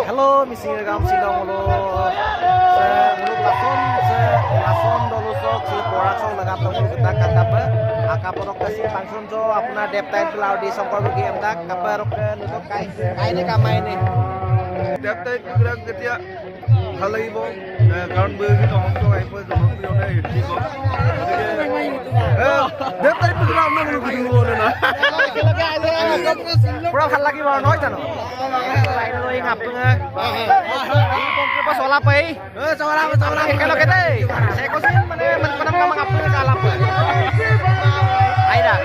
Hello, Missing Regam Silong lo. Muluk lason dulu sok si porak sok lagap tong kita kata aka porok kasi function jo apna dep type belau di songkor bagi emdak kabar nutok kai ini kamai ini dep type program ketia ভাল লাগিব কাৰণ বইগি তো অংশ আইব জনপ্ৰিয়নে hit হ'ব dep type program না কোনো video না পুৰা ভাল লাগিব নহয় জানো লাইন লৈ ngapunga ini pongke pas solap euy solap ekelok teh saya kosin mane menkonam ka ngapunga kalap aida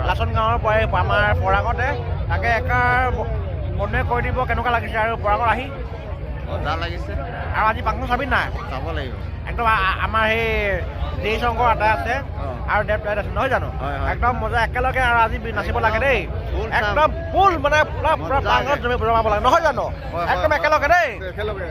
Lachan গাঁৱৰ পৰাই আমাৰ পৰাগতে তাকে একাৰ মনে কৈ দিব কেনেকুৱা লাগিছে আৰু পৰাগত আহি মজা লাগিছে আৰু আজি ফাংচন চাবি নাই চাব লাগিব একদম আমাৰ সেই জে শংকৰ আটা আছে আৰু দেৱ দাইত আছে নহয় জানো একদম মজা একেলগে আৰু আজি নাচিব লাগে দেই একদম ফুল মানে পুৰা প্ৰাংগত জমাব লাগে নহয় জানো একদম একেলগে দেই একেলগে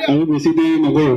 আৰু বেছি দেৰি নকৰোঁ